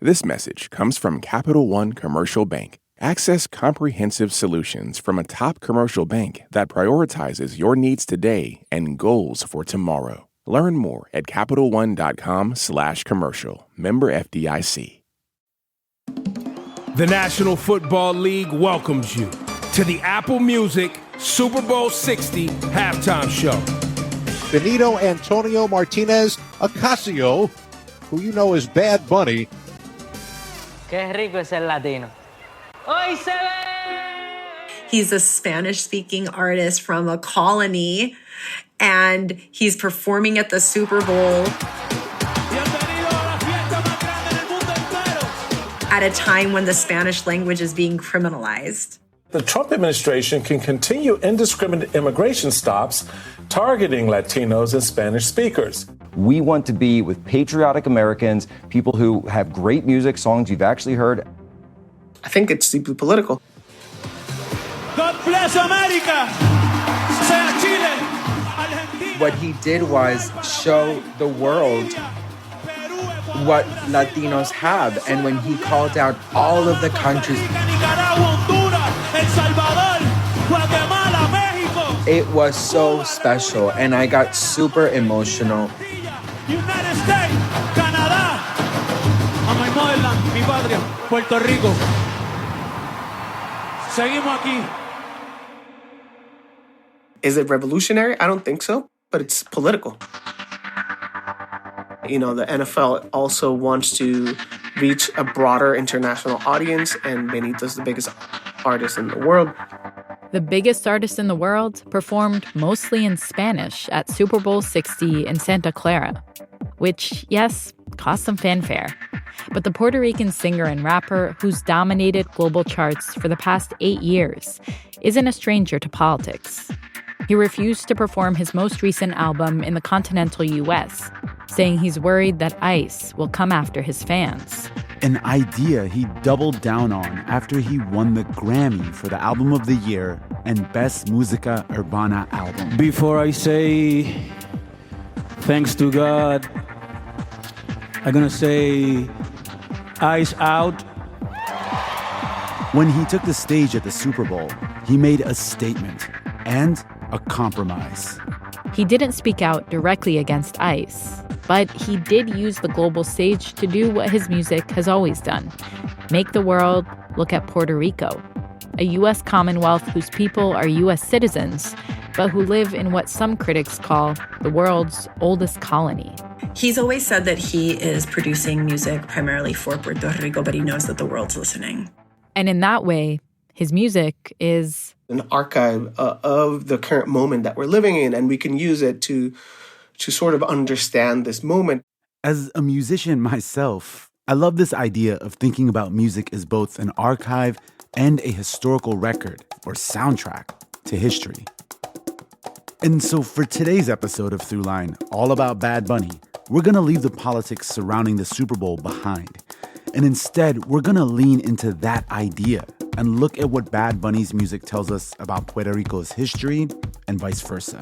This message comes from Capital One Commercial Bank. Access comprehensive solutions from a top commercial bank that prioritizes your needs today and goals for tomorrow. Learn more at CapitalOne.com/commercial. Member FDIC. The National Football League welcomes you to the Apple Music Super Bowl 60 halftime show. Benito Antonio Martinez Ocasio, who you know as Bad Bunny. Qué rico es el latino. Hoy se ve! He's a Spanish-speaking artist from a colony, and he's performing at the Super Bowl at a time when the Spanish language is being criminalized. The Trump administration can continue indiscriminate immigration stops targeting Latinos and Spanish speakers. We want to be with patriotic Americans, people who have great music, songs you've actually heard. I think it's deeply political. God bless America! Sea Chile! Argentina! What he did was show the world what Latinos have. And when he called out all of the countries, it was so special. And I got super emotional. United States, Canadá, a my motherland, mi patria, Puerto Rico. Seguimos aquí. Is it revolutionary? I don't think so, but it's political. You know, the NFL also wants to reach a broader international audience, and Benito's the biggest artist in the world. The biggest artist in the world performed mostly in Spanish at Super Bowl 60 in Santa Clara, which, yes, caused some fanfare. But the Puerto Rican singer and rapper who's dominated global charts for the past 8 years isn't a stranger to politics. He refused to perform his most recent album in the continental U.S., saying he's worried that ICE will come after his fans. An idea he doubled down on after he won the Grammy for the Album of the Year and Best Música Urbana Album. Before I say thanks to God, I'm gonna say ICE out. When he took the stage at the Super Bowl, he made a statement and a compromise. He didn't speak out directly against ICE, but he did use the global stage to do what his music has always done: make the world look at Puerto Rico, a U.S. Commonwealth whose people are U.S. citizens, but who live in what some critics call the world's oldest colony. He's always said that he is producing music primarily for Puerto Rico, but he knows that the world's listening. And in that way, his music is an archive of the current moment that we're living in, and we can use it to sort of understand this moment. As a musician myself, I love this idea of thinking about music as both an archive and a historical record or soundtrack to history. And so for today's episode of Throughline, all about Bad Bunny, we're going to leave the politics surrounding the Super Bowl behind. And instead, we're going to lean into that idea and look at what Bad Bunny's music tells us about Puerto Rico's history and vice versa.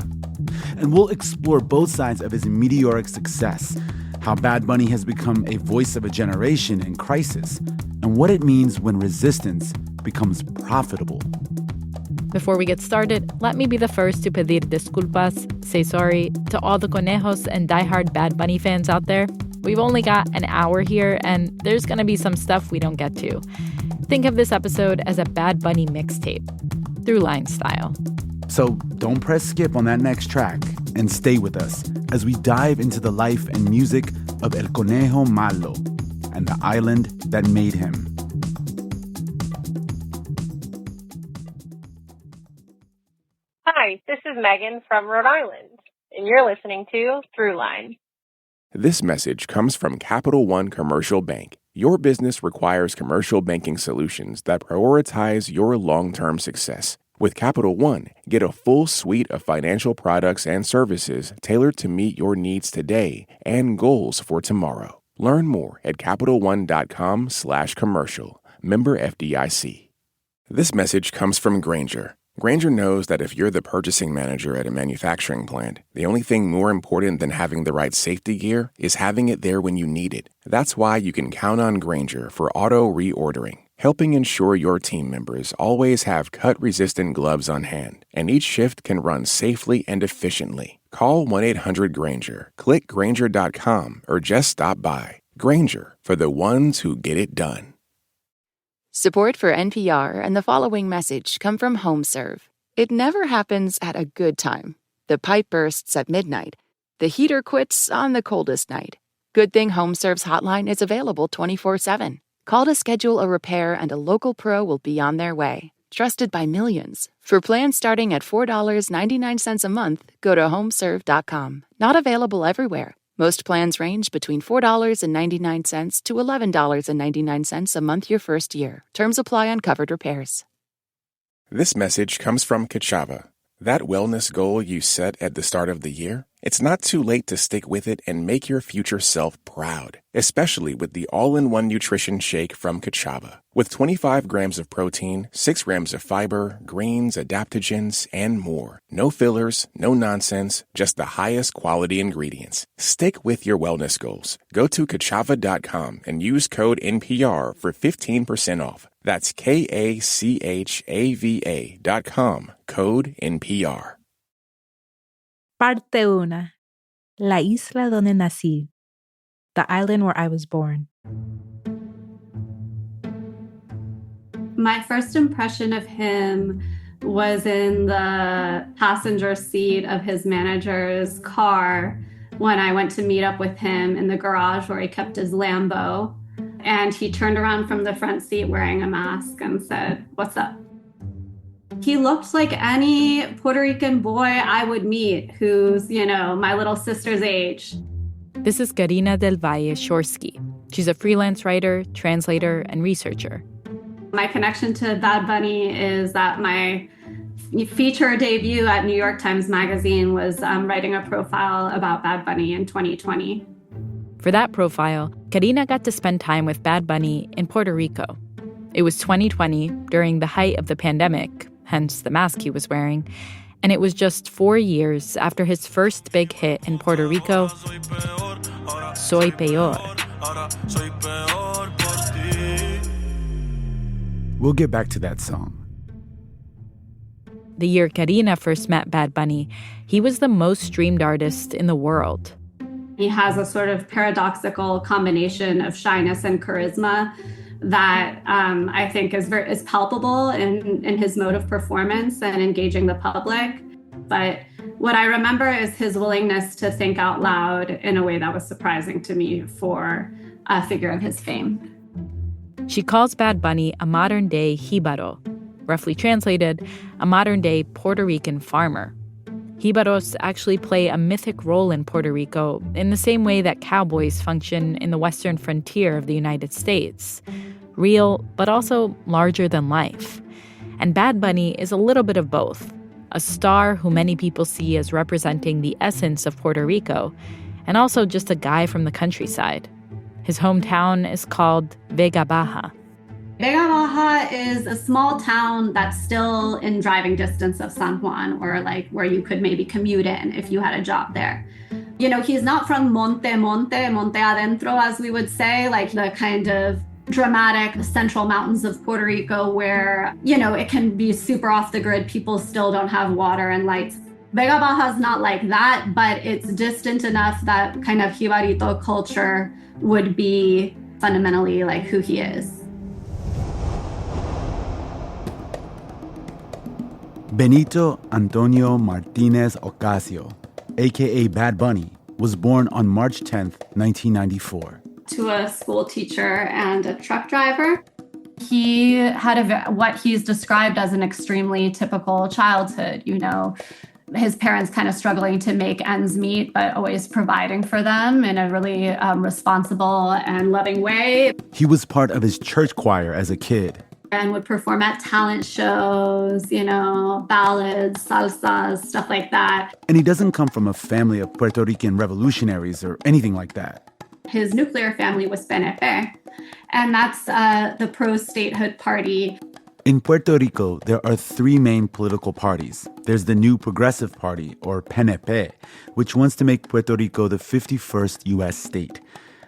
And we'll explore both sides of his meteoric success, how Bad Bunny has become a voice of a generation in crisis, and what it means when resistance becomes profitable. Before we get started, let me be the first to pedir disculpas, say sorry, to all the conejos and diehard Bad Bunny fans out there. We've only got an hour here, and there's going to be some stuff we don't get to. Think of this episode as a Bad Bunny mixtape, Throughline style. So don't press skip on that next track and stay with us as we dive into the life and music of El Conejo Malo and the island that made him. Hi, this is Megan from Rhode Island, and you're listening to Throughline. This message comes from Capital One Commercial Bank. Your business requires commercial banking solutions that prioritize your long-term success. With Capital One, get a full suite of financial products and services tailored to meet your needs today and goals for tomorrow. Learn more at CapitalOne.com/commercial. Member FDIC. This message comes from Grainger. Grainger knows that if you're the purchasing manager at a manufacturing plant, the only thing more important than having the right safety gear is having it there when you need it. That's why you can count on Grainger for auto reordering, helping ensure your team members always have cut-resistant gloves on hand, and each shift can run safely and efficiently. Call 1-800-GRAINGER, click Grainger.com, or just stop by. Grainger, for the ones who get it done. Support for NPR and the following message come from HomeServe. It never happens at a good time. The pipe bursts at midnight. The heater quits on the coldest night. Good thing HomeServe's hotline is available 24/7. Call to schedule a repair and a local pro will be on their way. Trusted by millions. For plans starting at $4.99 a month, go to homeserve.com. Not available everywhere. Most plans range between $4.99 to $11.99 a month your first year. Terms apply on covered repairs. This message comes from Kachava. That wellness goal you set at the start of the year? It's not too late to stick with it and make your future self proud, especially with the all-in-one nutrition shake from Kachava. With 25 grams of protein, 6 grams of fiber, greens, adaptogens, and more. No fillers, no nonsense, just the highest quality ingredients. Stick with your wellness goals. Go to Kachava.com and use code NPR for 15% off. That's KACHAVA.com, code NPR. Parte una. La isla donde nací. The island where I was born. My first impression of him was in the passenger seat of his manager's car when I went to meet up with him in the garage where he kept his Lambo. And he turned around from the front seat wearing a mask and said, "What's up?" He looked like any Puerto Rican boy I would meet who's, my little sister's age. This is Karina del Valle Shorsky. She's a freelance writer, translator, and researcher. My connection to Bad Bunny is that my feature debut at New York Times Magazine was writing a profile about Bad Bunny in 2020. For that profile, Karina got to spend time with Bad Bunny in Puerto Rico. It was 2020, during the height of the pandemic, hence the mask he was wearing, and it was just 4 years after his first big hit in Puerto Rico, Soy Peor. We'll get back to that song. The year Karina first met Bad Bunny, he was the most streamed artist in the world. He has a sort of paradoxical combination of shyness and charisma that I think is palpable in his mode of performance and engaging the public. But what I remember is his willingness to think out loud in a way that was surprising to me for a figure of his fame. She calls Bad Bunny a modern-day jíbaro, roughly translated, a modern-day Puerto Rican farmer. Jíbaros actually play a mythic role in Puerto Rico in the same way that cowboys function in the western frontier of the United States. Real, but also larger than life. And Bad Bunny is a little bit of both. A star who many people see as representing the essence of Puerto Rico, and also just a guy from the countryside. His hometown is called Vega Baja. Vega Baja is a small town that's still in driving distance of San Juan, or like where you could maybe commute in if you had a job there. He's not from Monte Adentro, as we would say, like the kind of dramatic central mountains of Puerto Rico where, it can be super off the grid. People still don't have water and lights. Vega Baja is not like that, but it's distant enough that kind of jibarito culture would be fundamentally like who he is. Benito Antonio Martinez Ocasio, a.k.a. Bad Bunny, was born on March 10th, 1994. To a school teacher and a truck driver. He had what he's described as an extremely typical childhood, his parents kind of struggling to make ends meet, but always providing for them in a really responsible and loving way. He was part of his church choir as a kid. And would perform at talent shows, ballads, salsas, stuff like that. And he doesn't come from a family of Puerto Rican revolutionaries or anything like that. His nuclear family was PNP, and that's the pro-statehood party. In Puerto Rico, there are three main political parties. There's the New Progressive Party, or PNP, which wants to make Puerto Rico the 51st U.S. state.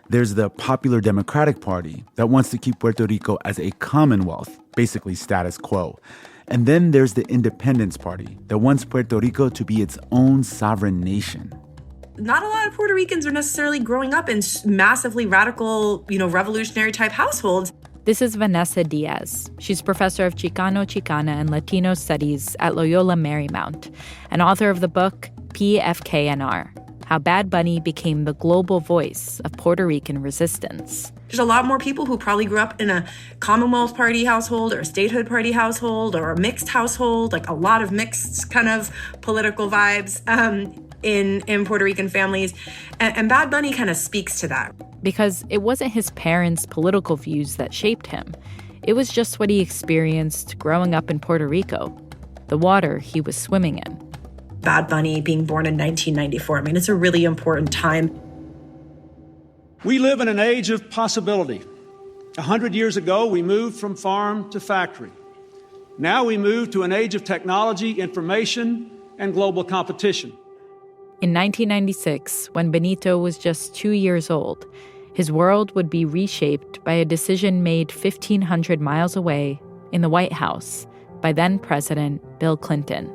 There's the Popular Democratic Party that wants to keep Puerto Rico as a commonwealth, basically status quo. And then there's the Independence Party that wants Puerto Rico to be its own sovereign nation. Not a lot of Puerto Ricans are necessarily growing up in massively radical, revolutionary type households. This is Vanessa Diaz. She's professor of Chicano, Chicana, and Latino studies at Loyola Marymount, and author of the book PFKNR, How Bad Bunny Became the Global Voice of Puerto Rican Resistance. There's a lot more people who probably grew up in a Commonwealth Party household or a statehood party household or a mixed household, like a lot of mixed kind of political vibes in Puerto Rican families. And Bad Bunny kind of speaks to that. Because it wasn't his parents' political views that shaped him. It was just what he experienced growing up in Puerto Rico, the water he was swimming in. Bad Bunny being born in 1994, I mean, it's a really important time. We live in an age of possibility. 100 years ago, we moved from farm to factory. Now we move to an age of technology, information, and global competition. In 1996, when Benito was just 2 years old, his world would be reshaped by a decision made 1,500 miles away in the White House by then-President Bill Clinton.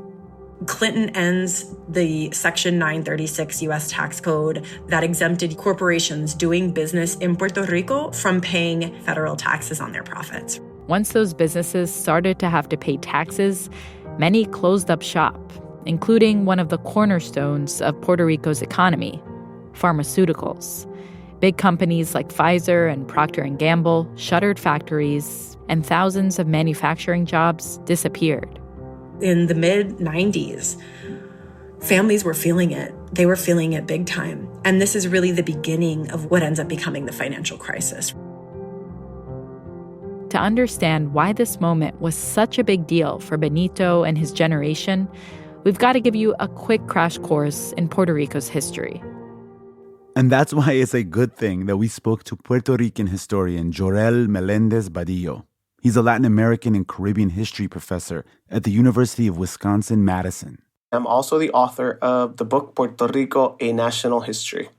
Clinton ends the Section 936 U.S. tax code that exempted corporations doing business in Puerto Rico from paying federal taxes on their profits. Once those businesses started to have to pay taxes, many closed up shop, including one of the cornerstones of Puerto Rico's economy, pharmaceuticals. Big companies like Pfizer and Procter & Gamble shuttered factories, and thousands of manufacturing jobs disappeared. In the mid-90s, families were feeling it. They were feeling it big time. And this is really the beginning of what ends up becoming the financial crisis. To understand why this moment was such a big deal for Benito and his generation, we've got to give you a quick crash course in Puerto Rico's history. And that's why it's a good thing that we spoke to Puerto Rican historian Jorel Melendez Badillo. He's a Latin American and Caribbean history professor at the University of Wisconsin-Madison. I'm also the author of the book Puerto Rico, A National History.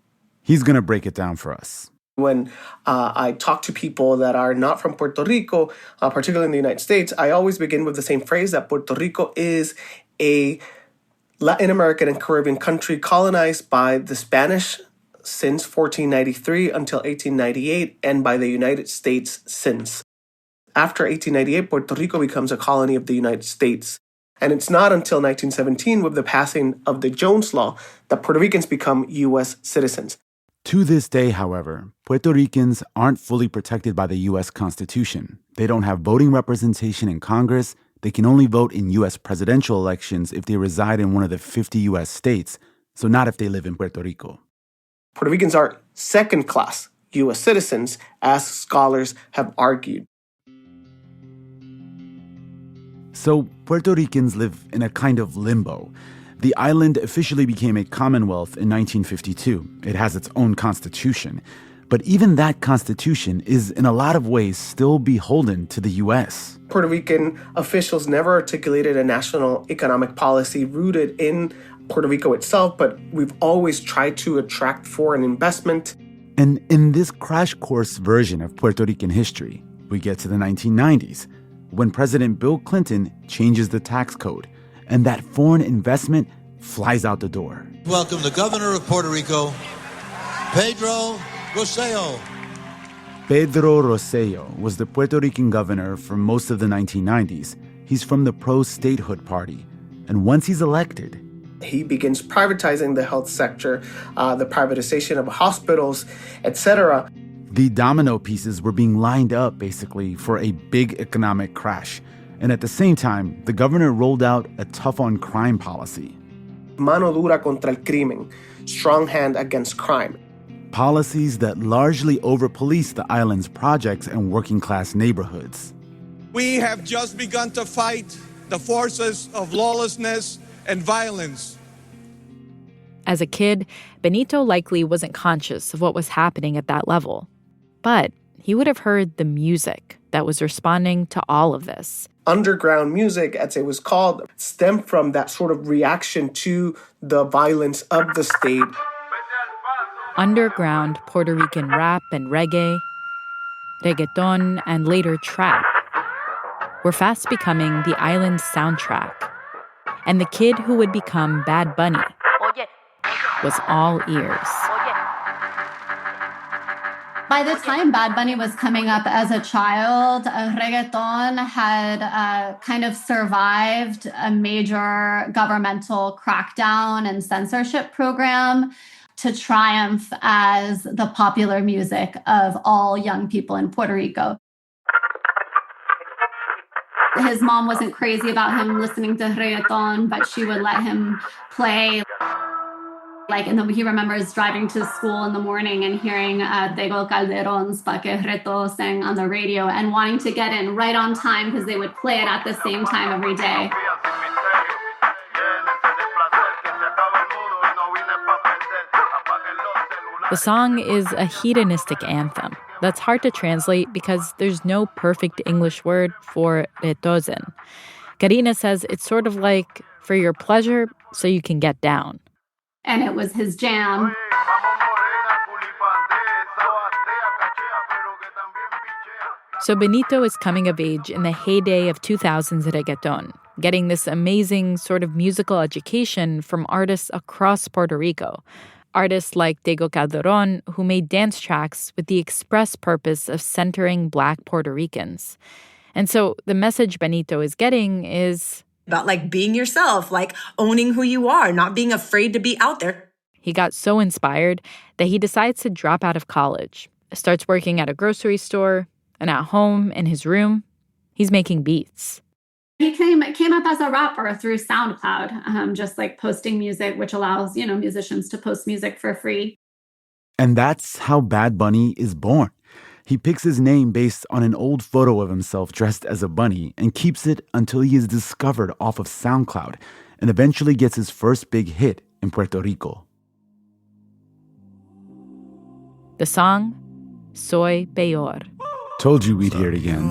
He's going to break it down for us. When I talk to people that are not from Puerto Rico, particularly in the United States, I always begin with the same phrase that Puerto Rico is a Latin American and Caribbean country colonized by the Spanish since 1493 until 1898 and by the United States since. After 1898, Puerto Rico becomes a colony of the United States. And it's not until 1917, with the passing of the Jones Law, that Puerto Ricans become U.S. citizens. To this day, however, Puerto Ricans aren't fully protected by the U.S. Constitution. They don't have voting representation in Congress. They can only vote in U.S. presidential elections if they reside in one of the 50 U.S. states, so not if they live in Puerto Rico. Puerto Ricans are second-class U.S. citizens, as scholars have argued. So Puerto Ricans live in a kind of limbo. The island officially became a commonwealth in 1952. It has its own constitution. But even that constitution is in a lot of ways still beholden to the U.S. Puerto Rican officials never articulated a national economic policy rooted in Puerto Rico itself, but we've always tried to attract foreign investment. And in this crash course version of Puerto Rican history, we get to the 1990s, when President Bill Clinton changes the tax code, and that foreign investment flies out the door. Welcome the governor of Puerto Rico, Pedro Rosselló. Pedro Rosselló was the Puerto Rican governor for most of the 1990s. He's from the pro-statehood party. And once he's elected, he begins privatizing the health sector, the privatization of hospitals, etc. The domino pieces were being lined up, basically, for a big economic crash. And at the same time, the governor rolled out a tough-on-crime policy. Mano dura contra el crimen, strong hand against crime. Policies that largely over-police the island's projects and working-class neighborhoods. We have just begun to fight the forces of lawlessness and violence. As a kid, Benito likely wasn't conscious of what was happening at that level. But he would have heard the music that was responding to all of this. underground music, as it was called, stemmed from that sort of reaction to the violence of the state. Underground Puerto Rican rap and reggae, reggaeton, and later trap were fast becoming the island's soundtrack. And the kid who would become Bad Bunny was all ears. By the time Bad Bunny was coming up as a child, reggaeton had kind of survived a major governmental crackdown and censorship program to triumph as the popular music of all young people in Puerto Rico. His mom wasn't crazy about him listening to reggaeton, but she would let him play. And he remembers driving to school in the morning and hearing Tego Calderon's Pa Que Reto sang on the radio and wanting to get in right on time because they would play it at the same time every day. The song is a hedonistic anthem that's hard to translate because there's no perfect English word for retozen. Karina says it's sort of like for your pleasure so you can get down. And it was his jam. So Benito is coming of age in the heyday of 2000s reggaeton, getting this amazing sort of musical education from artists across Puerto Rico. Artists like Tego Calderon, who made dance tracks with the express purpose of centering Black Puerto Ricans. And so the message Benito is getting is about being yourself, owning who you are, not being afraid to be out there. He got so inspired that he decides to drop out of college, starts working at a grocery store, and at home in his room, he's making beats. He came up as a rapper through SoundCloud, just posting music, which allows, musicians to post music for free. And that's how Bad Bunny is born. He picks his name based on an old photo of himself dressed as a bunny and keeps it until he is discovered off of SoundCloud and eventually gets his first big hit in Puerto Rico. The song, Soy Peor. Told you we'd hear it again.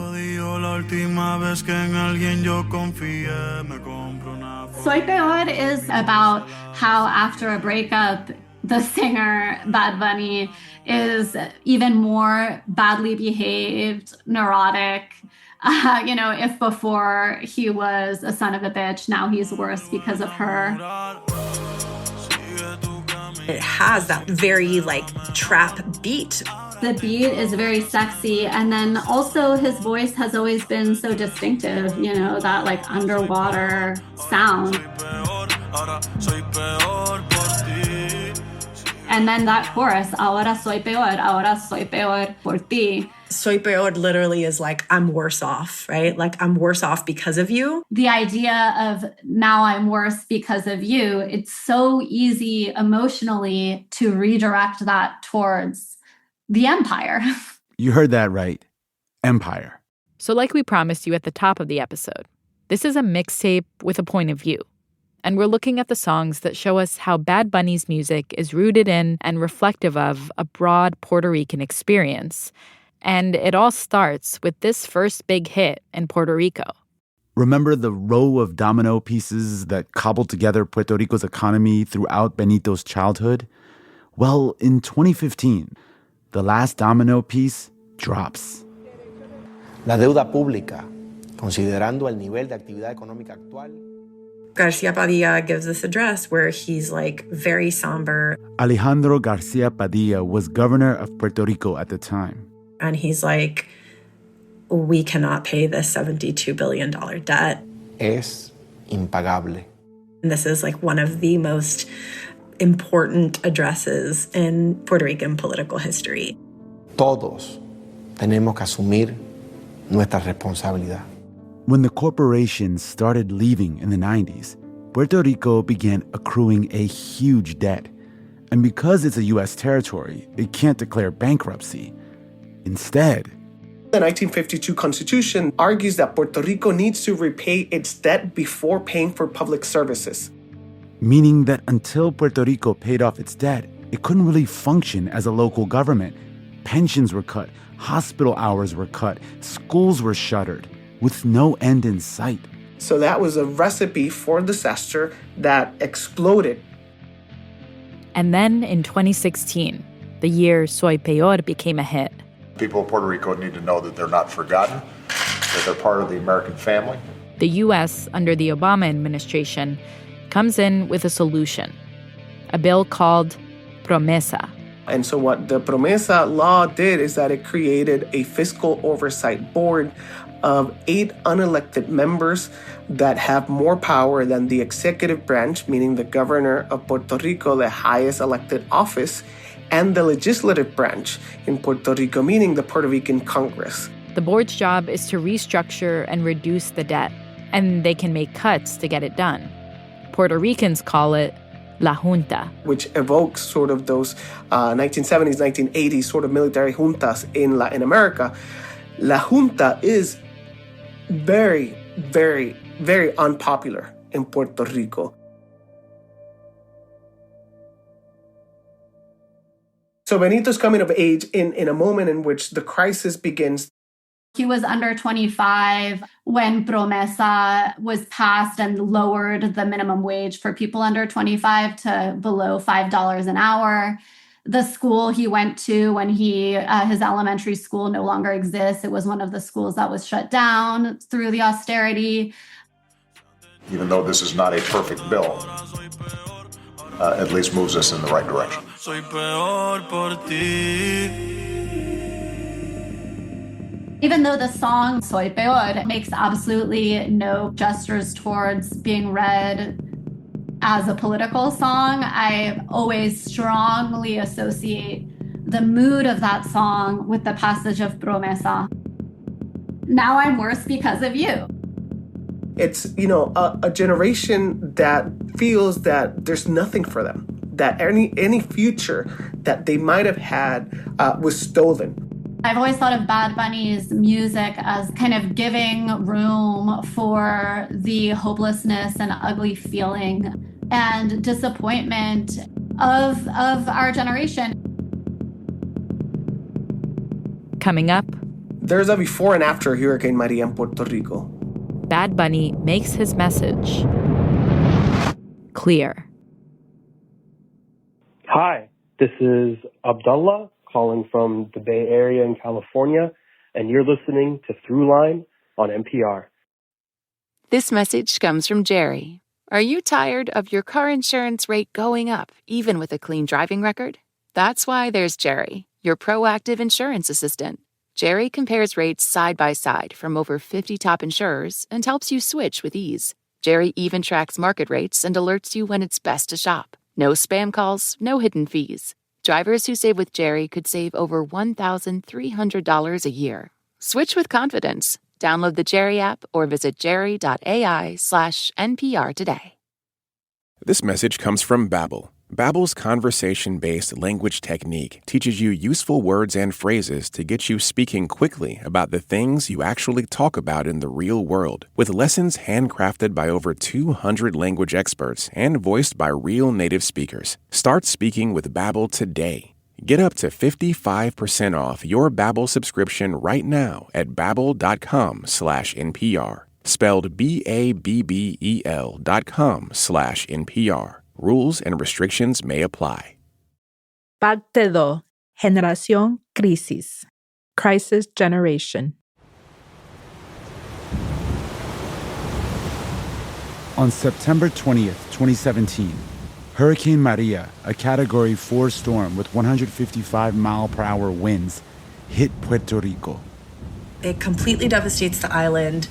Soy Peor is about how after a breakup, the singer, Bad Bunny, is even more badly behaved, neurotic. If before he was a son of a bitch, now he's worse because of her. It has that very trap beat. The beat is very sexy. And then also his voice has always been so distinctive, that underwater sound. And then that chorus, ahora soy peor por ti. Soy peor literally is I'm worse off, right? I'm worse off because of you. The idea of now I'm worse because of you, it's so easy emotionally to redirect that towards the empire. You heard that right. Empire. So like we promised you at the top of the episode, this is a mixtape with a point of view. And we're looking at the songs that show us how Bad Bunny's music is rooted in and reflective of a broad Puerto Rican experience. And it all starts with this first big hit in Puerto Rico. Remember the row of domino pieces that cobbled together Puerto Rico's economy throughout Benito's childhood? Well, in 2015, the last domino piece drops. La deuda pública, considerando el nivel de actividad económica actual. Garcia Padilla gives this address where he's very somber. Alejandro Garcia Padilla was governor of Puerto Rico at the time. And he's we cannot pay this $72 billion debt. Es impagable. And this is one of the most important addresses in Puerto Rican political history. Todos tenemos que asumir nuestra responsabilidad. When the corporations started leaving in the 90s, Puerto Rico began accruing a huge debt. And because it's a U.S. territory, it can't declare bankruptcy. Instead, the 1952 Constitution argues that Puerto Rico needs to repay its debt before paying for public services. Meaning that until Puerto Rico paid off its debt, it couldn't really function as a local government. Pensions were cut, hospital hours were cut, schools were shuttered. with no end in sight. So that was a recipe for disaster that exploded. And then in 2016, the year Soy Peor became a hit. People of Puerto Rico need to know that they're not forgotten, that they're part of the American family. The U.S., under the Obama administration, comes in with a solution, a bill called Promesa. And so what the Promesa law did is that it created a fiscal oversight board of 8 unelected members that have more power than the executive branch, meaning the governor of Puerto Rico, the highest elected office, and the legislative branch in Puerto Rico, meaning the Puerto Rican Congress. The board's job is to restructure and reduce the debt, and they can make cuts to get it done. Puerto Ricans call it La Junta, which evokes sort of those 1970s, 1980s sort of military juntas in Latin America. La Junta is very, very, very unpopular in Puerto Rico. So Benito's coming of age in a moment in which the crisis begins. He was under 25 when Promesa was passed and lowered the minimum wage for people under 25 to below $5 an hour. The school he went to when his elementary school no longer exists. It was one of the schools that was shut down through the austerity. Even though this is not a perfect bill, at least moves us in the right direction. Even though the song Soy Peor makes absolutely no gestures towards being read as a political song, I always strongly associate the mood of that song with the passage of Promesa. Now I'm worse because of you. It's, a generation that feels that there's nothing for them, that any future that they might have had was stolen. I've always thought of Bad Bunny's music as kind of giving room for the hopelessness and ugly feeling and disappointment of our generation. Coming up, there's a before and after Hurricane Maria in Puerto Rico. Bad Bunny makes his message clear. Hi, this is Abdullah calling from the Bay Area in California, and you're listening to Throughline on NPR. This message comes from Jerry. Are you tired of your car insurance rate going up, even with a clean driving record? That's why there's Jerry, your proactive insurance assistant. Jerry compares rates side by side from over 50 top insurers and helps you switch with ease. Jerry even tracks market rates and alerts you when it's best to shop. No spam calls, no hidden fees. Drivers who save with Jerry could save over $1,300 a year. Switch with confidence. Download the Jerry app or visit jerry.ai/NPR today. This message comes from Babbel. Babbel's conversation-based language technique teaches you useful words and phrases to get you speaking quickly about the things you actually talk about in the real world, with lessons handcrafted by over 200 language experts and voiced by real native speakers. Start speaking with Babbel today. Get up to 55% off your Babbel subscription right now at babbel.com/NPR. Spelled BABBEL.com/NPR. Rules and restrictions may apply. Parte 2. Generación Crisis. Crisis Generation. On September 20th, 2017, Hurricane Maria, a Category 4 storm with 155-mile-per-hour winds, hit Puerto Rico. It completely devastates the island.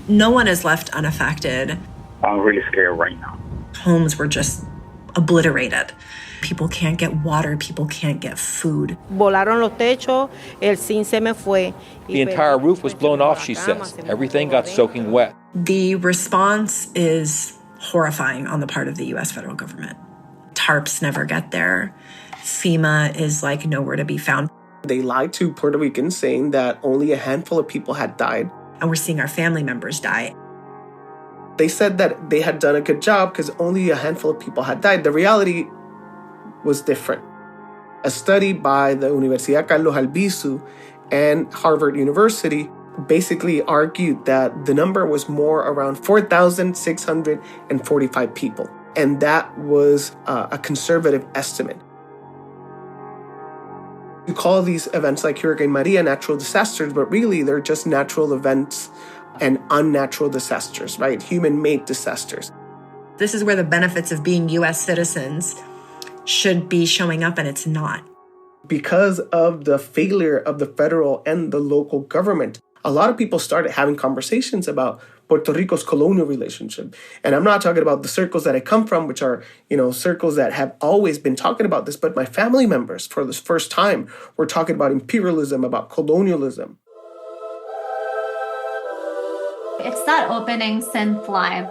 No one is left unaffected. I'm really scared right now. Homes were just obliterated. People can't get water. People can't get food. Volaron los techos, el zinc se me fue. The entire roof was blown off, she says. Everything got soaking wet. The response is horrifying on the part of the U.S. federal government. TARPs never get there. FEMA is like nowhere to be found. They lied to Puerto Ricans saying that only a handful of people had died. And we're seeing our family members die. They said that they had done a good job because only a handful of people had died. The reality was different. A study by the Universidad Carlos Albizu and Harvard University basically argued that the number was more around 4,645 people. And that was a conservative estimate. You call these events like Hurricane Maria natural disasters, but really they're just natural events and unnatural disasters, right? Human-made disasters. This is where the benefits of being U.S. citizens should be showing up, and it's not. Because of the failure of the federal and the local government, a lot of people started having conversations about Puerto Rico's colonial relationship. And I'm not talking about the circles that I come from, which are, circles that have always been talking about this, but my family members, for the first time, were talking about imperialism, about colonialism. It's that opening synth line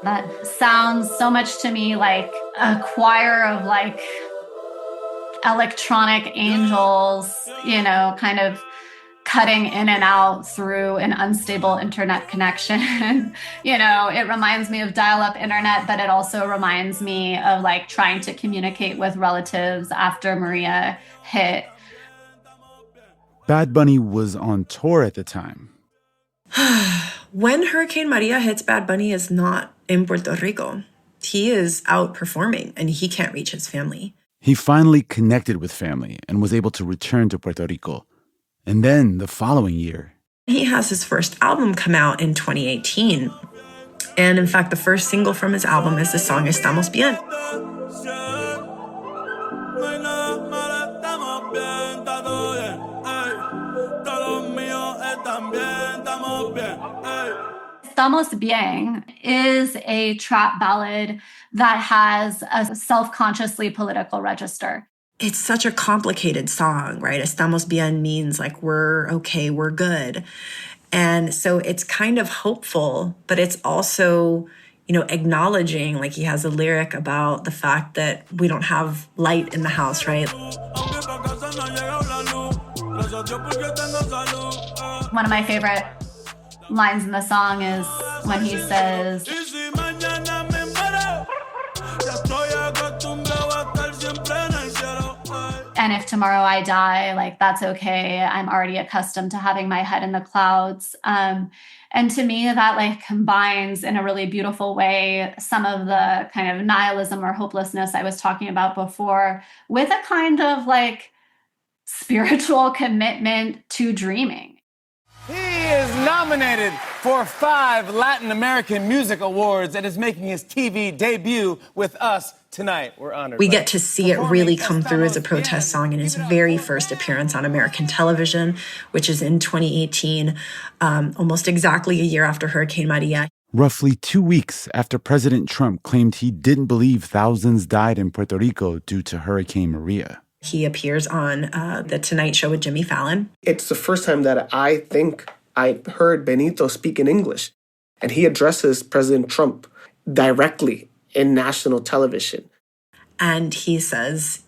that sounds so much to me like a choir of like electronic angels, kind of cutting in and out through an unstable internet connection. It reminds me of dial-up internet, but it also reminds me of like trying to communicate with relatives after Maria hit. Bad Bunny was on tour at the time. When Hurricane Maria hits, Bad Bunny is not in Puerto Rico. He is out performing and he can't reach his family. He finally connected with family and was able to return to Puerto Rico. And then the following year, he has his first album come out in 2018. And in fact, the first single from his album is the song Estamos Bien. Estamos Bien is a trap ballad that has a self-consciously political register. It's such a complicated song, right? Estamos bien means like we're okay, we're good. And so it's kind of hopeful, but it's also, acknowledging, like he has a lyric about the fact that we don't have light in the house, right? One of my favorite lines in the song is when he says, and if tomorrow I die, like, that's okay. I'm already accustomed to having my head in the clouds. And to me, that like combines in a really beautiful way some of the kind of nihilism or hopelessness I was talking about before with a kind of like spiritual commitment to dreaming. He is nominated for 5 Latin American Music Awards and is making his TV debut with us tonight. We're honored. We get to see it really come through as a protest song in his very first appearance on American television, which is in 2018, almost exactly a year after Hurricane Maria. Roughly 2 weeks after President Trump claimed he didn't believe thousands died in Puerto Rico due to Hurricane Maria. He appears on The Tonight Show with Jimmy Fallon. It's the first time that I think I heard Benito speak in English. And he addresses President Trump directly in national television. And he says,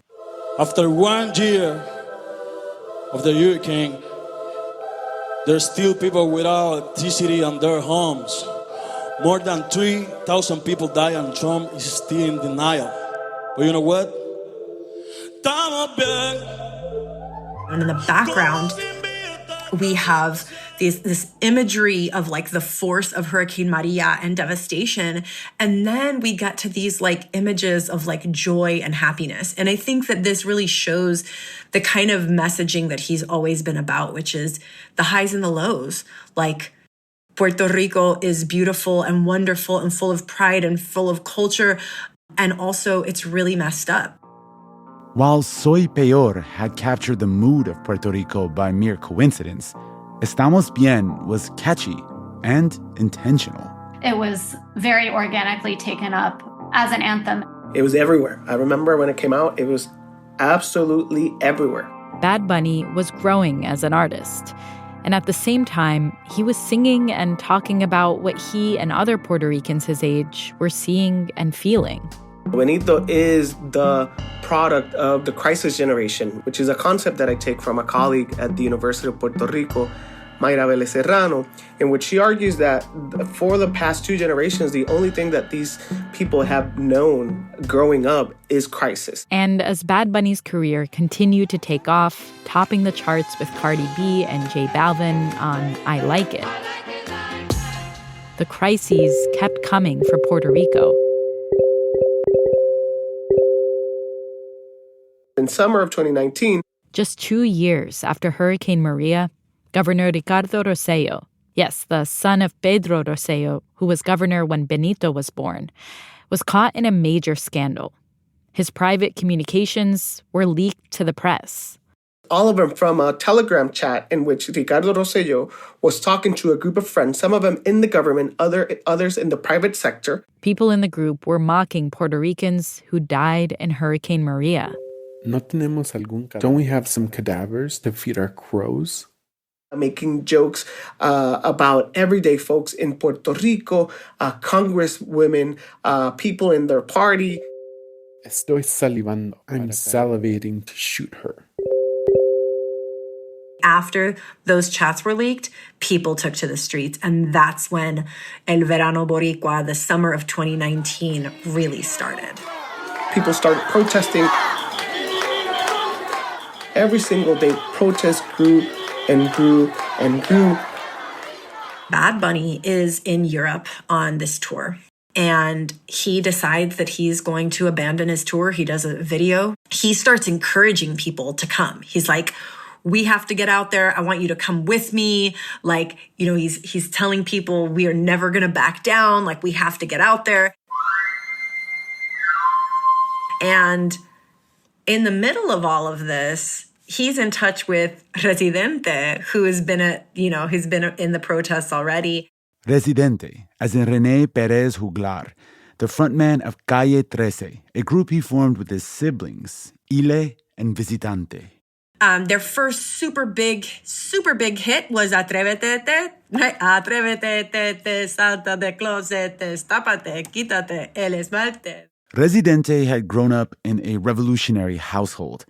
after 1 year of the hurricane, there's still people without electricity in their homes. More than 3,000 people died and Trump is still in denial. But you know what? And in the background, we have this imagery of like the force of Hurricane Maria and devastation. And then we get to these like images of like joy and happiness. And I think that this really shows the kind of messaging that he's always been about, which is the highs and the lows. Like Puerto Rico is beautiful and wonderful and full of pride and full of culture. And also it's really messed up. While Soy Peor had captured the mood of Puerto Rico by mere coincidence, Estamos Bien was catchy and intentional. It was very organically taken up as an anthem. It was everywhere. I remember when it came out, it was absolutely everywhere. Bad Bunny was growing as an artist. And at the same time, he was singing and talking about what he and other Puerto Ricans his age were seeing and feeling. Benito is the product of the crisis generation, which is a concept that I take from a colleague at the University of Puerto Rico Mayra Vélez Serrano, in which she argues that for the past 2 generations, the only thing that these people have known growing up is crisis. And as Bad Bunny's career continued to take off, topping the charts with Cardi B and J Balvin on I Like It, the crises kept coming for Puerto Rico. In summer of 2019, just 2 years after Hurricane Maria, Governor Ricardo Rosselló, yes, the son of Pedro Rosselló, who was governor when Benito was born, was caught in a major scandal. His private communications were leaked to the press. All of them from a Telegram chat in which Ricardo Rosselló was talking to a group of friends, some of them in the government, others in the private sector. People in the group were mocking Puerto Ricans who died in Hurricane Maria. Don't we have some cadavers to feed our crows? Making jokes about everyday folks in Puerto Rico, congresswomen, people in their party. Estoy salivando. I'm salivating to shoot her. After those chats were leaked, people took to the streets, and that's when El Verano Boricua, the summer of 2019, really started. People started protesting. Every single day, protests grew and grew and grew. Bad Bunny is in Europe on this tour, and he decides that he's going to abandon his tour. He does a video. He starts encouraging people to come. He's like, we have to get out there. I want you to come with me. Like, you know, he's telling people we are never going to back down. Like, we have to get out there. And in the middle of all of this, he's in touch with Residente, who has been he's been in the protests already. Residente, as in René Pérez Juglar, the frontman of Calle 13, a group he formed with his siblings, Ile and Visitante. Their first super big hit was Atrévete, Atrévete, salta de closet, tápate, quítate el esmalte. Residente had grown up in a revolutionary household,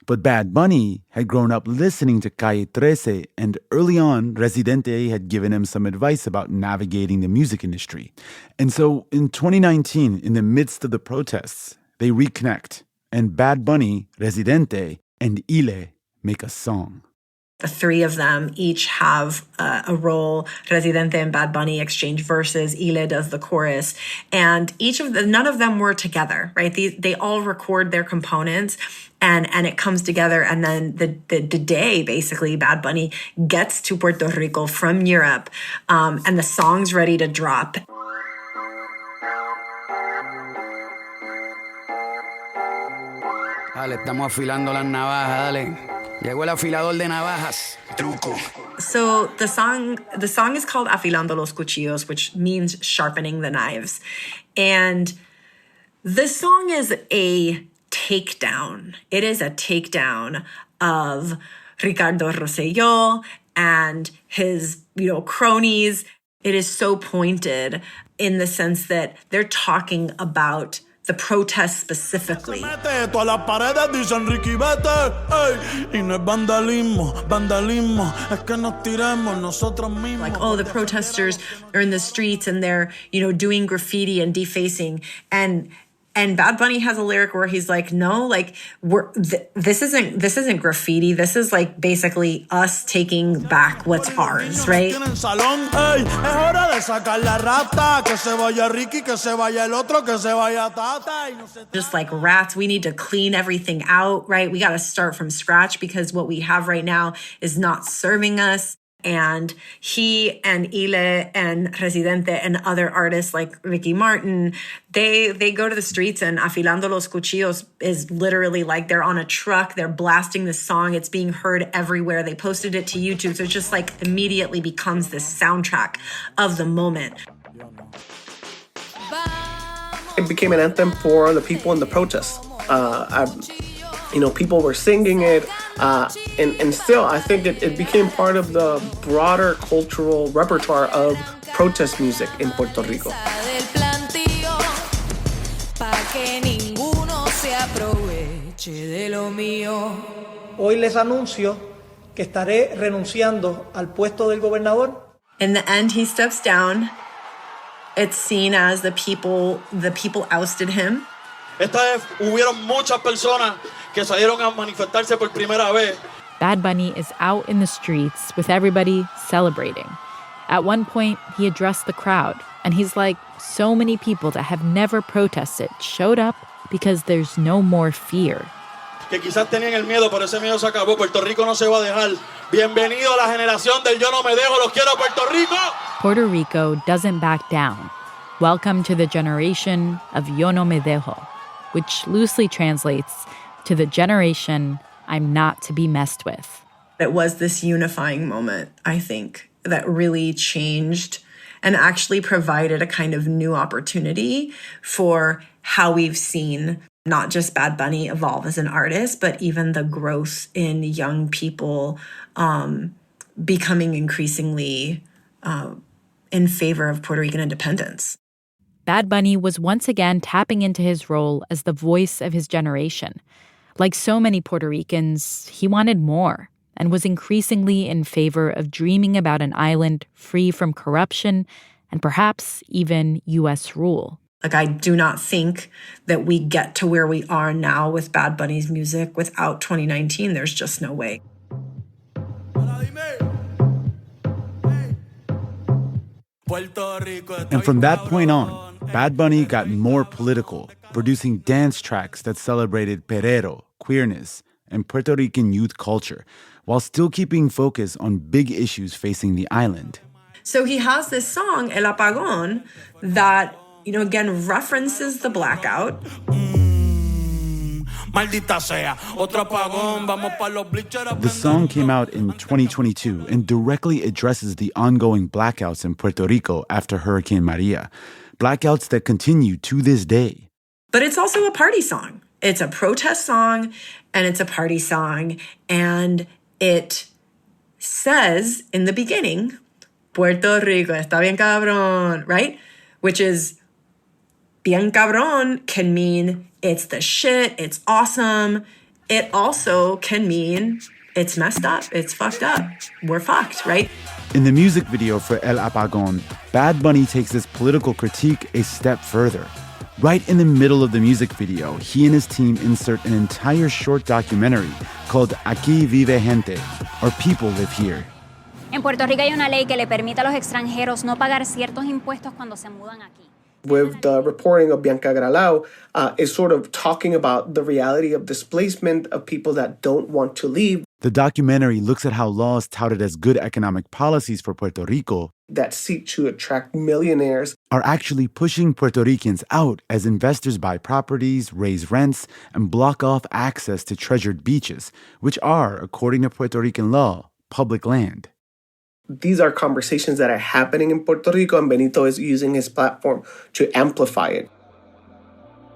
but Bad Bunny had grown up listening to Calle 13, and early on, Residente had given him some advice about navigating the music industry. And so in 2019, in the midst of the protests, they reconnect, and Bad Bunny, Residente, and Ile make a song. The three of them each have a role. Residente and Bad Bunny exchange verses. Ile does the chorus. And none of them were together, right? They all record their components and it comes together. And then the day, basically, Bad Bunny gets to Puerto Rico from Europe and the song's ready to drop. Dale, estamos afilando las navajas, dale. Llegó el afilador de navajas. Truco. So the song is called Afilando los Cuchillos, which means sharpening the knives. And this song is a takedown. It is a takedown of Ricardo Rosselló and his, cronies. It is so pointed in the sense that they're talking about the protests specifically. Like, oh, the protesters are in the streets and they're, doing graffiti and defacing. And Bad Bunny has a lyric where he's like, no, like this isn't graffiti. This is like basically us taking back what's ours, right? Just like rats, we need to clean everything out, right? We got to start from scratch because what we have right now is not serving us. And he and Ile and Residente and other artists like Ricky Martin, they go to the streets, and Afilando los Cuchillos is literally like they're on a truck, they're blasting this song, it's being heard everywhere. They posted it to YouTube, so it just like immediately becomes this soundtrack of the moment. It became an anthem for the people in the protests. People were singing it, and still, I think it became part of the broader cultural repertoire of protest music in Puerto Rico. Hoy les anuncio que estaré renunciando al puesto del gobernador. In the end, he steps down. It's seen as the people ousted him. Esta vez hubieron muchas personas que salieron a manifestarse por primera vez. Bad Bunny is out in the streets with everybody celebrating. At one point, he addressed the crowd, and he's like, so many people that have never protested showed up because there's no more fear. Que quizás tenían el miedo, pero ese miedo se acabó. Puerto Rico no se va a dejar. Bienvenido a la generación del Yo no me dejo, los quiero Puerto Rico. Puerto Rico doesn't back down. Welcome to the generation of Yo no me dejo, which loosely translates to the generation I'm not to be messed with. It was this unifying moment, I think, that really changed and actually provided a kind of new opportunity for how we've seen not just Bad Bunny evolve as an artist, but even the growth in young people becoming increasingly in favor of Puerto Rican independence. Bad Bunny was once again tapping into his role as the voice of his generation. Like so many Puerto Ricans, he wanted more and was increasingly in favor of dreaming about an island free from corruption and perhaps even U.S. rule. Like, I do not think that we get to where we are now with Bad Bunny's music without 2019. There's just no way. And from that point on, Bad Bunny got more political, producing dance tracks that celebrated perreo, queerness, and Puerto Rican youth culture, while still keeping focus on big issues facing the island. So he has this song, El Apagón, that, again, references the blackout. The song came out in 2022 and directly addresses the ongoing blackouts in Puerto Rico after Hurricane Maria, blackouts that continue to this day. But it's also a party song. It's a protest song, and it's a party song, and it says in the beginning, Puerto Rico está bien cabrón, right? Which is, bien cabrón can mean it's the shit, it's awesome. It also can mean it's messed up, it's fucked up, we're fucked, right? In the music video for El Apagón, Bad Bunny takes this political critique a step further. Right in the middle of the music video, he and his team insert an entire short documentary called Aquí Vive Gente, or People Live Here. En Puerto Rico hay una ley que le permite a los extranjeros no pagar ciertos impuestos cuando se mudan aquí. With the reporting of Bianca Gralao, is sort of talking about the reality of displacement of people that don't want to leave. The documentary looks at how laws touted as good economic policies for Puerto Rico that seek to attract millionaires are actually pushing Puerto Ricans out as investors buy properties, raise rents, and block off access to treasured beaches, which are, according to Puerto Rican law, public land. These are conversations that are happening in Puerto Rico, and Benito is using his platform to amplify it.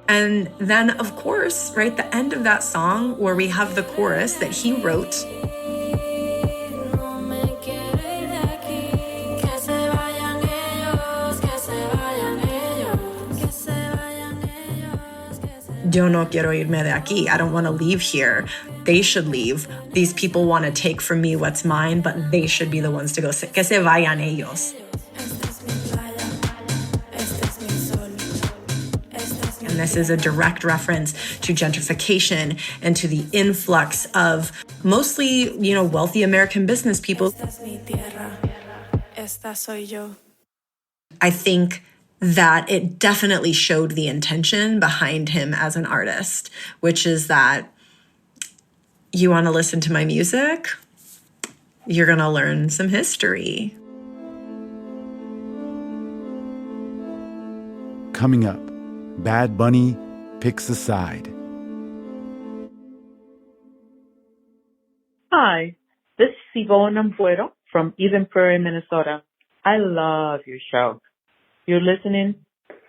And then, of course, right, the end of that song where we have the chorus that he wrote. Yo no quiero irme de aquí. I don't want to leave here. They should leave. These people want to take from me what's mine, but they should be the ones to go. Que se vayan ellos. And this is a direct reference to gentrification and to the influx of mostly, wealthy American business people. I think that it definitely showed the intention behind him as an artist, which is that you want to listen to my music, you're going to learn some history. Coming up, Bad Bunny picks a side. Hi, this is Yvonne Ampuero from Eden Prairie, Minnesota. I love your show. You're listening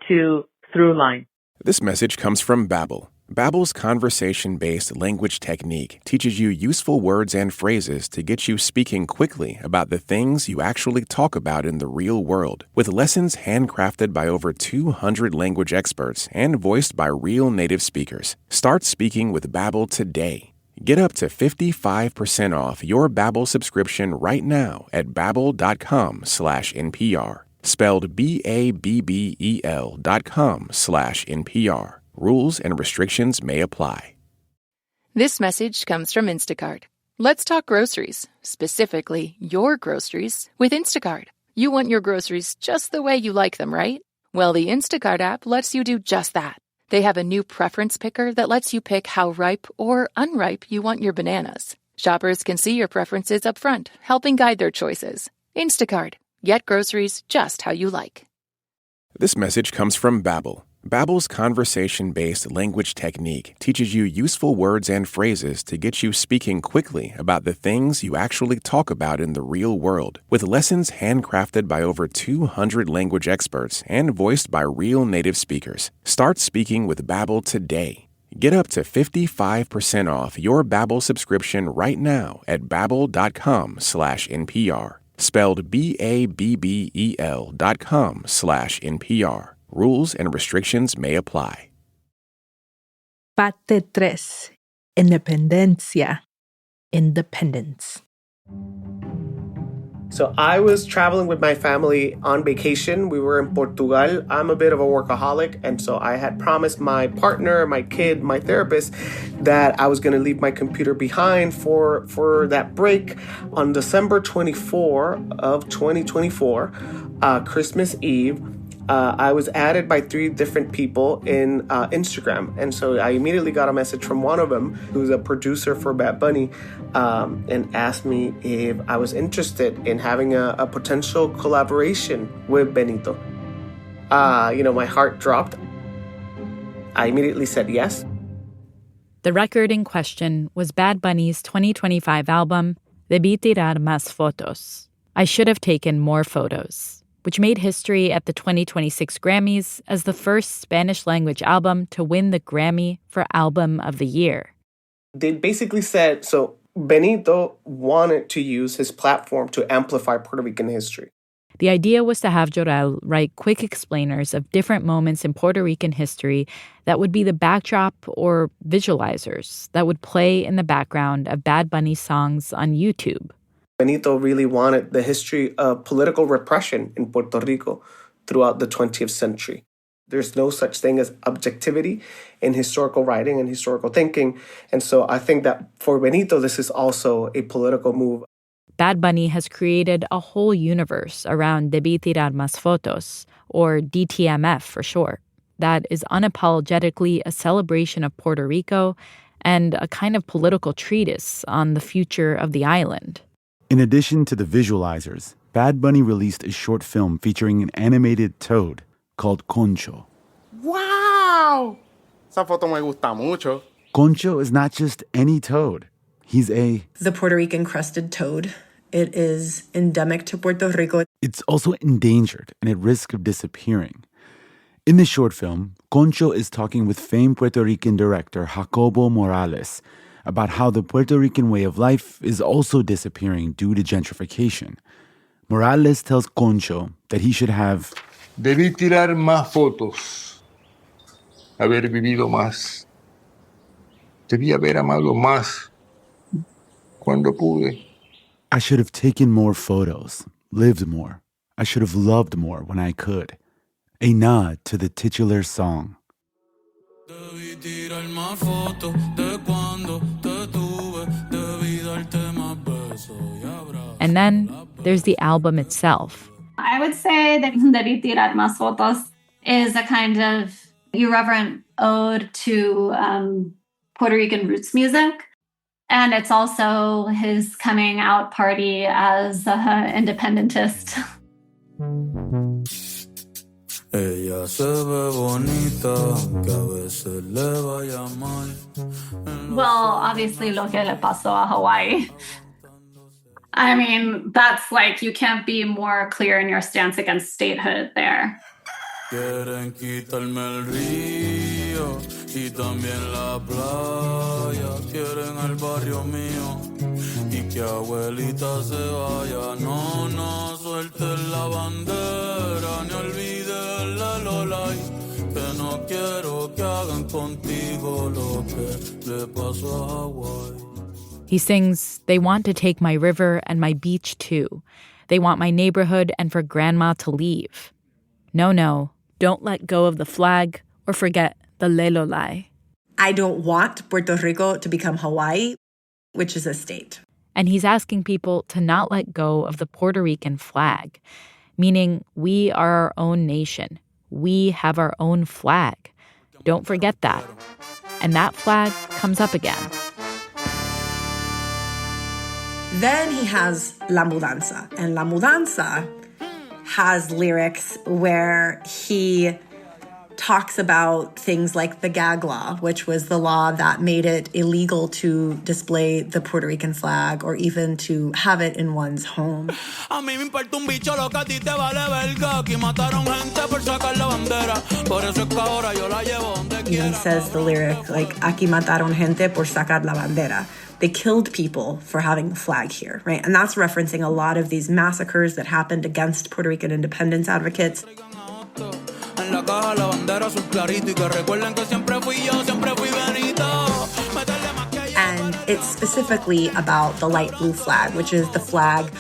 to Throughline. This message comes from Babbel. Babbel's conversation-based language technique teaches you useful words and phrases to get you speaking quickly about the things you actually talk about in the real world. With lessons handcrafted by over 200 language experts and voiced by real native speakers. Start speaking with Babbel today. Get up to 55% off your Babbel subscription right now at babbel.com/NPR. Spelled BABBEL.com/NPR. Rules and restrictions may apply. This message comes from Instacart. Let's talk groceries, specifically your groceries, with Instacart. You want your groceries just the way you like them, right? Well, the Instacart app lets you do just that. They have a new preference picker that lets you pick how ripe or unripe you want your bananas. Shoppers can see your preferences up front, helping guide their choices. Instacart. Get groceries just how you like. This message comes from Babbel. Babbel's conversation-based language technique teaches you useful words and phrases to get you speaking quickly about the things you actually talk about in the real world, with lessons handcrafted by over 200 language experts and voiced by real native speakers. Start speaking with Babbel today. Get up to 55% off your Babbel subscription right now at babbel.com/NPR. Spelled BABBEL.com/NPR. Rules and restrictions may apply. Parte 3. Independencia. Independence. So I was traveling with my family on vacation. We were in Portugal. I'm a bit of a workaholic, and so I had promised my partner, my kid, my therapist that I was going to leave my computer behind for that break on December 24 of 2024, Christmas Eve. I was added by 3 different people in Instagram. And so I immediately got a message from one of them, who's a producer for Bad Bunny, and asked me if I was interested in having a potential collaboration with Benito. My heart dropped. I immediately said yes. The record in question was Bad Bunny's 2025 album, Debí tirar más fotos. I Should Have Taken More Photos, which made history at the 2026 Grammys as the first Spanish-language album to win the Grammy for Album of the Year. They basically said, so Benito wanted to use his platform to amplify Puerto Rican history. The idea was to have Jor-El write quick explainers of different moments in Puerto Rican history that would be the backdrop or visualizers that would play in the background of Bad Bunny songs on YouTube. Benito really wanted the history of political repression in Puerto Rico throughout the 20th century. There's no such thing as objectivity in historical writing and historical thinking. And so I think that for Benito, this is also a political move. Bad Bunny has created a whole universe around Debí tirar más fotos, or DTMF for short, that is unapologetically a celebration of Puerto Rico and a kind of political treatise on the future of the island. In addition to the visualizers, Bad Bunny released a short film featuring an animated toad called Concho. ¡Wow! Esa foto me gusta mucho. Concho is not just any toad. He's the Puerto Rican crested toad. It is endemic to Puerto Rico. It's also endangered and at risk of disappearing. In the short film, Concho is talking with famed Puerto Rican director Jacobo Morales about how the Puerto Rican way of life is also disappearing due to gentrification. Morales tells Concho that he should have Debí tirar más fotos, haber vivido más. Debí haber amado más cuando pude. I should have taken more photos, lived more. I should have loved more when I could. A nod to the titular song. Debí tirar más fotos de cuando te tuve, debí darte más besos y abrazos. And then there's the album itself. I would say that Debí tirar más fotos is a kind of irreverent ode to Puerto Rican roots music. And it's also his coming out party as an independentist. Ella se ve bonita, que a veces le vaya mal. Well, obviously, lo que le pasó a Hawaii. I mean, that's like, you can't be more clear in your stance against statehood there. Quieren quitarme el río y también la playa. Quieren el barrio mío y que abuelita se vaya. No, no suelten la bandera ni olviden la lolay. Que no quiero que hagan contigo lo que le pasó a Hawaii. He sings, "They want to take my river and my beach too. They want my neighborhood and for grandma to leave. No, don't let go of the flag or forget the lelolai." I don't want Puerto Rico to become Hawaii, which is a state. And he's asking people to not let go of the Puerto Rican flag, meaning we are our own nation. We have our own flag. Don't forget that. And that flag comes up again. Then he has La Mudanza. And La Mudanza has lyrics where he talks about things like the gag law, which was the law that made it illegal to display the Puerto Rican flag or even to have it in one's home. A mí me importa un bicho lo que a ti te vale verga. Aquí mataron gente por sacar la bandera. Por eso es que ahora yo la llevo donde quiera. Even says the lyric, like, aquí mataron gente por sacar la bandera. They killed people for having the flag here, right? And that's referencing a lot of these massacres that happened against Puerto Rican independence advocates. En la caja la bandera azul clarito y que recuerden que siempre fui yo, siempre fui Benito. And it's specifically about the light blue flag, which is the flag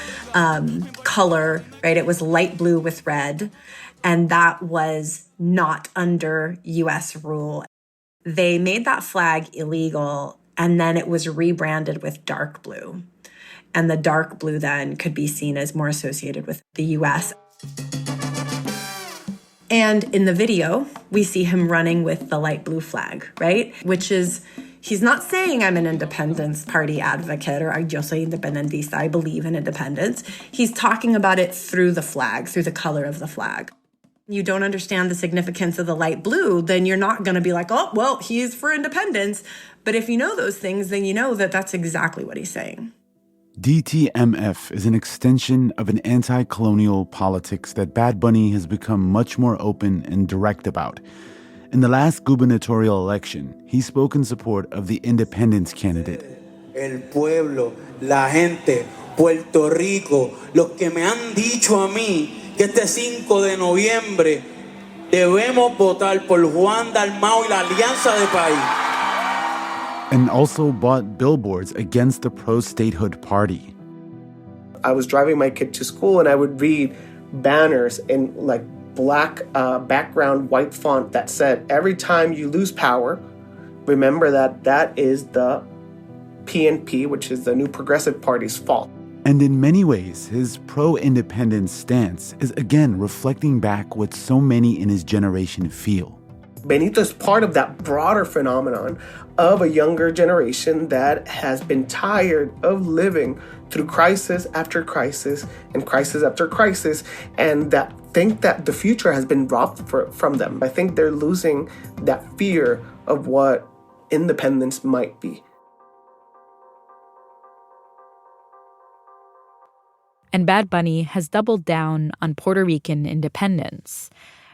color, right? It was light blue with red, and that was not under U.S. rule. They made that flag illegal, and then it was rebranded with dark blue. And the dark blue then could be seen as more associated with the U.S. And in the video, we see him running with the light blue flag, right? Which is, he's not saying I'm an independence party advocate or yo soy independentista, I believe in independence. He's talking about it through the flag, through the color of the flag. You don't understand the significance of the light blue, then you're not going to be like, oh, well, he's for independence. But if you know those things, then you know that that's exactly what he's saying. DTMF is an extension of an anti-colonial politics that Bad Bunny has become much more open and direct about. In the last gubernatorial election, he spoke in support of the independence candidate. El pueblo, la gente, Puerto Rico, los que me han dicho a mí que este 5 de noviembre debemos votar por Juan Dalmau y la Alianza de País. And also bought billboards against the pro-statehood party. I was driving my kid to school and I would read banners in like black background white font that said, every time you lose power, remember that that is the PNP, which is the New Progressive Party's fault. And in many ways, his pro-independence stance is again reflecting back what so many in his generation feel. Benito is part of that broader phenomenon of a younger generation that has been tired of living through crisis after crisis and crisis after crisis, and that think that the future has been robbed from them. I think they're losing that fear of what independence might be. And Bad Bunny has doubled down on Puerto Rican independence.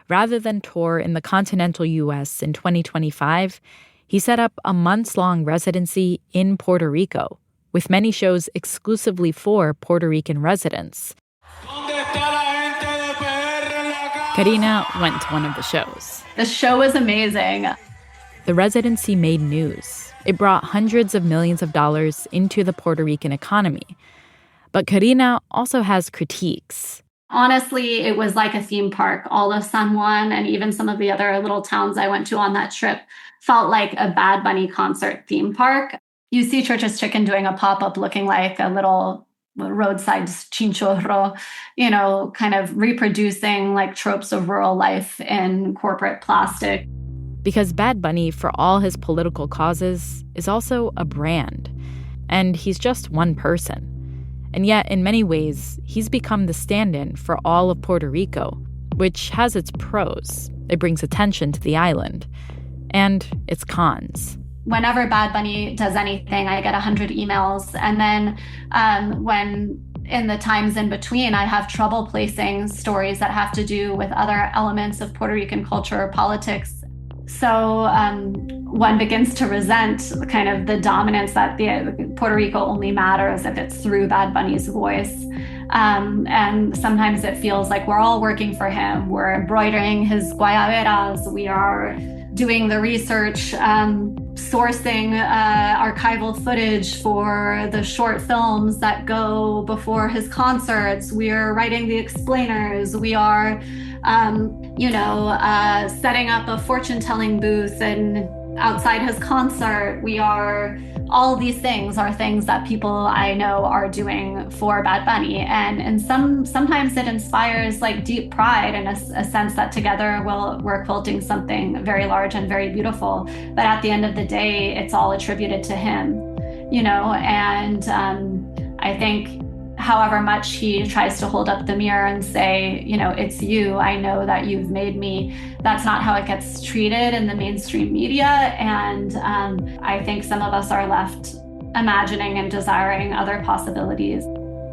Rather than tour in the continental U.S. in 2025, he set up a months-long residency in Puerto Rico, with many shows exclusively for Puerto Rican residents. Karina went to one of the shows. The show was amazing. The residency made news. It brought hundreds of millions of dollars into the Puerto Rican economy. But Karina also has critiques. Honestly, it was like a theme park. All of San Juan and even some of the other little towns I went to on that trip felt like a Bad Bunny concert theme park. You see Church's Chicken doing a pop-up looking like a little roadside chinchorro, kind of reproducing like tropes of rural life in corporate plastic. Because Bad Bunny, for all his political causes, is also a brand. And he's just one person. And yet, in many ways, he's become the stand-in for all of Puerto Rico, which has its pros. It brings attention to the island. And its cons. Whenever Bad Bunny does anything, I get 100 emails. And then when in the times in between, I have trouble placing stories that have to do with other elements of Puerto Rican culture or politics. So one begins to resent kind of the dominance that Puerto Rico only matters if it's through Bad Bunny's voice. And sometimes it feels like we're all working for him. We're embroidering his guayaberas. We are doing the research, sourcing archival footage for the short films that go before his concerts. We are writing the explainers. We are, setting up a fortune-telling booth and outside his concert. All these things are things that people I know are doing for Bad Bunny. And sometimes it inspires like deep pride and a sense that together we're quilting something very large and very beautiful. But at the end of the day, it's all attributed to him, and I think however much he tries to hold up the mirror and say, it's you, I know that you've made me, that's not how it gets treated in the mainstream media. And I think some of us are left imagining and desiring other possibilities.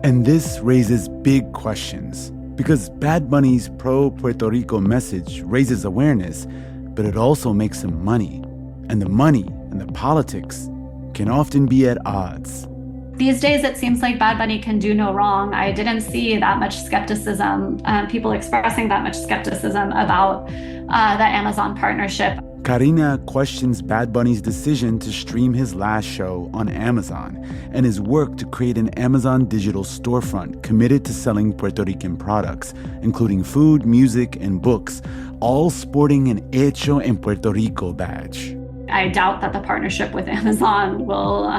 And this raises big questions, because Bad Bunny's pro-Puerto Rico message raises awareness, but it also makes him money. And the money and the politics can often be at odds. These days, it seems like Bad Bunny can do no wrong. I didn't see that much skepticism, people expressing that much skepticism about the Amazon partnership. Karina questions Bad Bunny's decision to stream his last show on Amazon and his work to create an Amazon digital storefront committed to selling Puerto Rican products, including food, music, and books, all sporting an Hecho en Puerto Rico badge. I doubt that the partnership with Amazon will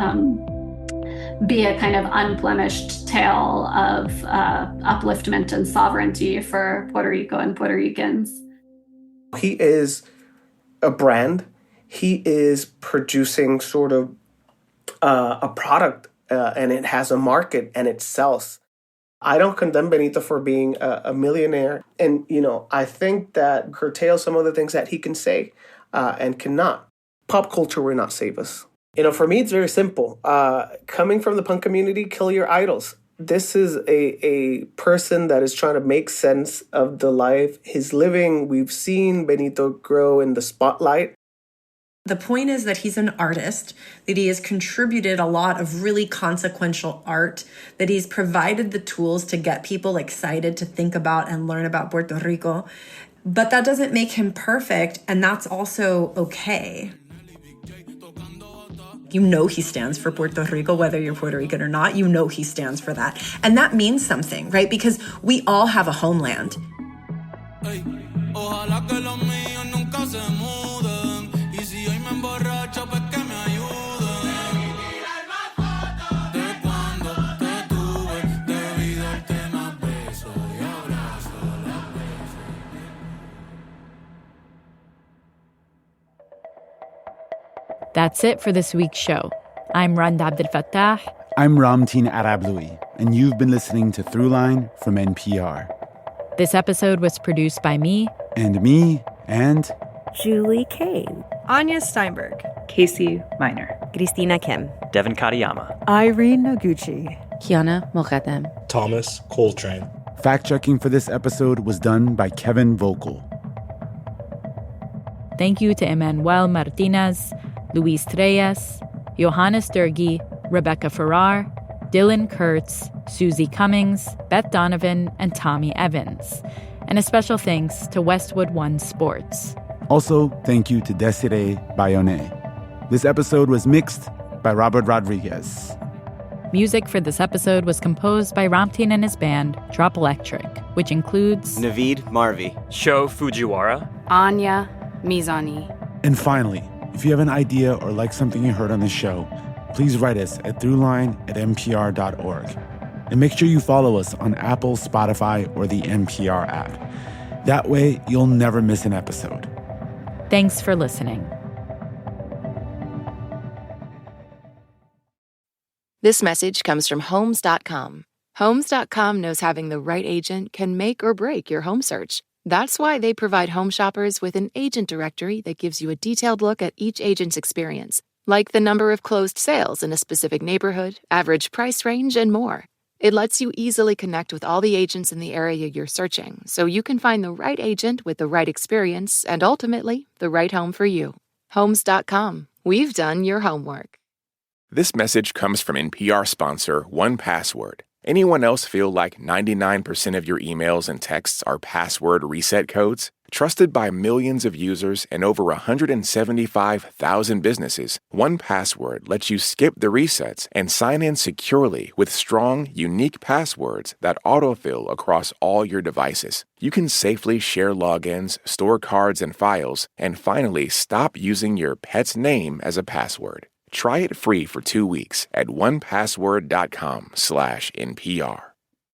be a kind of unblemished tale of upliftment and sovereignty for Puerto Rico and Puerto Ricans. He is a brand. He is producing sort of a product, and it has a market and it sells. I don't condemn Benito for being a millionaire. And, I think that curtails some of the things that he can say and cannot. Pop culture will not save us. For me, it's very simple. Coming from the punk community, kill your idols. This is a person that is trying to make sense of the life he's living. We've seen Benito grow in the spotlight. The point is that he's an artist, that he has contributed a lot of really consequential art, that he's provided the tools to get people excited to think about and learn about Puerto Rico. But that doesn't make him perfect, and that's also okay. He stands for Puerto Rico, whether you're Puerto Rican or not. He stands for that. And that means something, right? Because we all have a homeland. That's it for this week's show. I'm Randa Abdel Fattah. I'm Ramtin Arablouei, and you've been listening to Throughline from NPR. This episode was produced by me. And me, and... Julie Kane. Anya Steinberg. Casey Minor. Christina Kim. Devin Katayama. Irene Noguchi. Kiana Moghadam. Thomas Coltrane. Fact-checking for this episode was done by Kevin Vogel. Thank you to Emmanuel Martinez, Luis Reyes, Johannes Durgi, Rebecca Farrar, Dylan Kurtz, Susie Cummings, Beth Donovan, and Tommy Evans. And a special thanks to Westwood One Sports. Also, thank you to Desiree Bayonet. This episode was mixed by Robert Rodriguez. Music for this episode was composed by Ramtin and his band, Drop Electric, which includes... Naveed Marvi. Sho Fujiwara. Anya Mizani. And finally, if you have an idea or like something you heard on the show, please write us at throughline@npr.org. And make sure you follow us on Apple, Spotify, or the NPR app. That way, you'll never miss an episode. Thanks for listening. This message comes from Homes.com. Homes.com knows having the right agent can make or break your home search. That's why they provide home shoppers with an agent directory that gives you a detailed look at each agent's experience, like the number of closed sales in a specific neighborhood, average price range, and more. It lets you easily connect with all the agents in the area you're searching, so you can find the right agent with the right experience and ultimately the right home for you. Homes.com. We've done your homework. This message comes from NPR sponsor 1Password. Anyone else feel like 99% of your emails and texts are password reset codes? Trusted by millions of users and over 175,000 businesses, 1Password lets you skip the resets and sign in securely with strong, unique passwords that autofill across all your devices. You can safely share logins, store cards and files, and finally stop using your pet's name as a password. Try it free for 2 weeks at onepassword.com/NPR.